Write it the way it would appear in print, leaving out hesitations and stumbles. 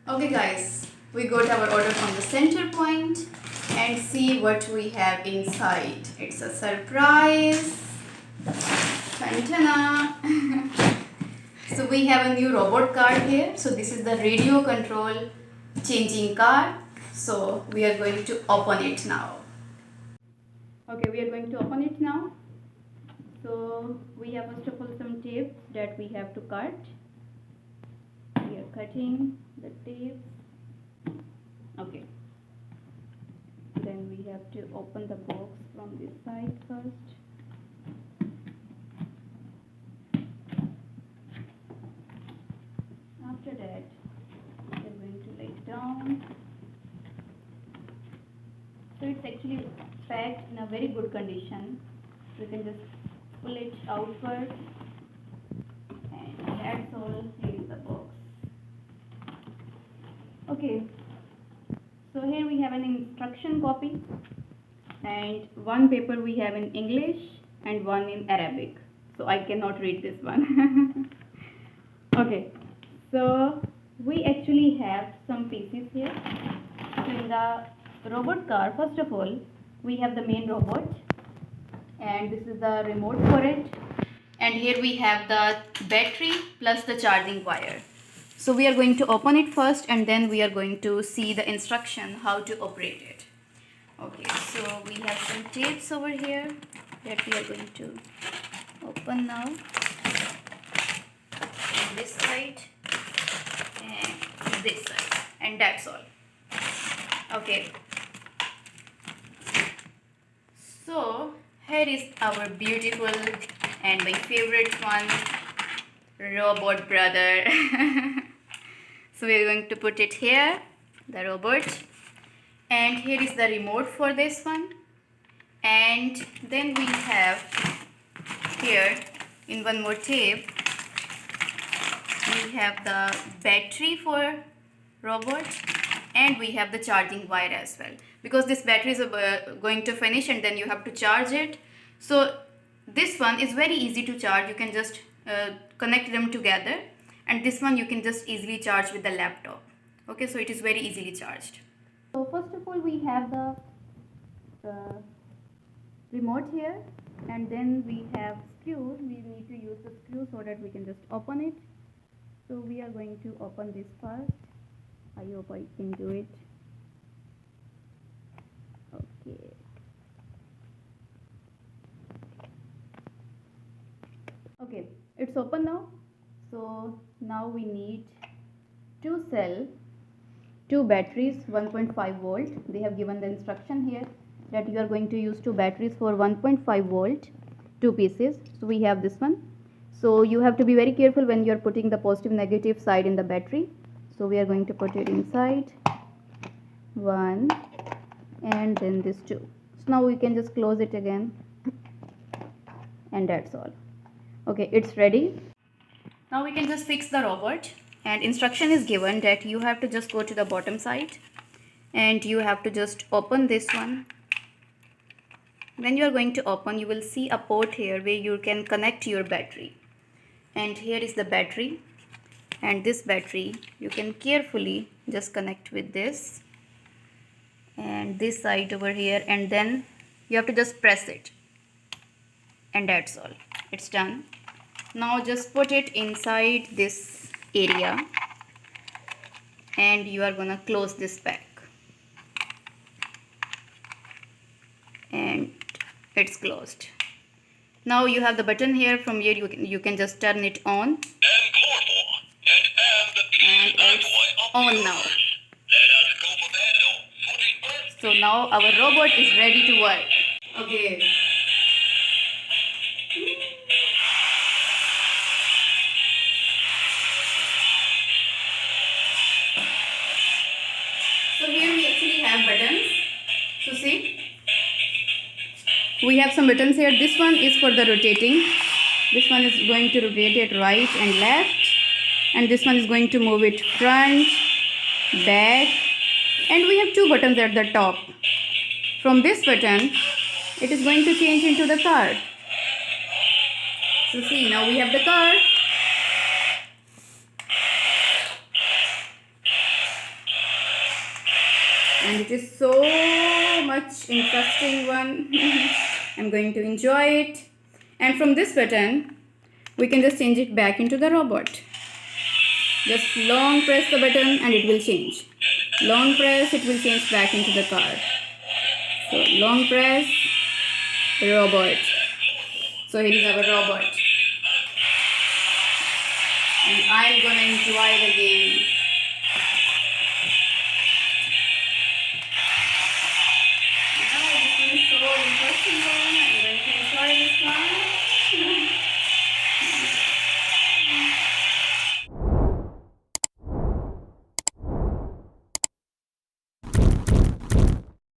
Okay guys, we got our order from the center point and see what we have inside. It's a surprise. Tantana. So we have a new robot car here. So this is the radio control changing car. So we are going to open it now. Okay, we are going to open it now. So we have first of all some tape that we have to cut. We are cutting the tape. Okay, then we have to open the box from this side first. After that, we are going to lay it down. So it's actually packed in a very good condition. We can just pull it outward, and that's all. Here is the box. Okay, so here we have an instruction copy, and one paper we have in English and one in Arabic. So I cannot read this one. Okay, so we actually have some pieces here. So in the robot car, first of all, we have the main robot, and this is the remote for it. And here we have the battery plus the charging wire. So we are going to open it first, and then we are going to see the instruction how to operate it. Okay, so we have some tapes over here that we are going to open now. And this side and this side, and that's all. Okay, so here is our beautiful and my favorite one, robot brother. So we are going to put it here, the robot, and here is the remote for this one. And then we have here in one more tape, we have the battery for robot, and we have the charging wire as well, because this battery is going to finish and then you have to charge it. So this one is very easy to charge. You can just connect them together, and this one you can just easily charge with the laptop. Okay, so it is very easily charged. So first of all, we have the remote here, and then we have screws. We need to use the screw so that we can just open it. So we are going to open this first. I hope I can do it. Okay. Okay, it's open now. So now we need two cell, two batteries, 1.5 volt. They have given the instruction here that you are going to use two batteries for 1.5 volt, two pieces. So we have this one. So you have to be very careful when you are putting the positive negative side in the battery. So we are going to put it inside, one, and then this two. So now we can just close it again, and that's all. Okay, it's ready. Now we can just fix the robot, and instruction is given that you have to just go to the bottom side and you have to just open this one. When you are going to open, you will see a port here where you can connect your battery, and here is the battery, and this battery you can carefully just connect with this and this side over here, and then you have to just press it, and that's all. It's done. Now just put it inside this area, and you are gonna close this back, and it's closed. Now you have the button here. From here you can just turn it on, and it's on now. So now our robot is ready to work. Okay. So here we actually have buttons. So see, we have some buttons here. This one is for the rotating. This one is going to rotate it right and left, and this one is going to move it front, back, and we have two buttons at the top. From this button, it is going to change into the car. So see, now we have the car. and it is so much interesting one. I'm going to enjoy it. And from this button, we can just change it back into the robot. Just long press the button and it will change. Long press, it will change back into the car. So long press, robot. So here is our robot. And I'm gonna enjoy the game.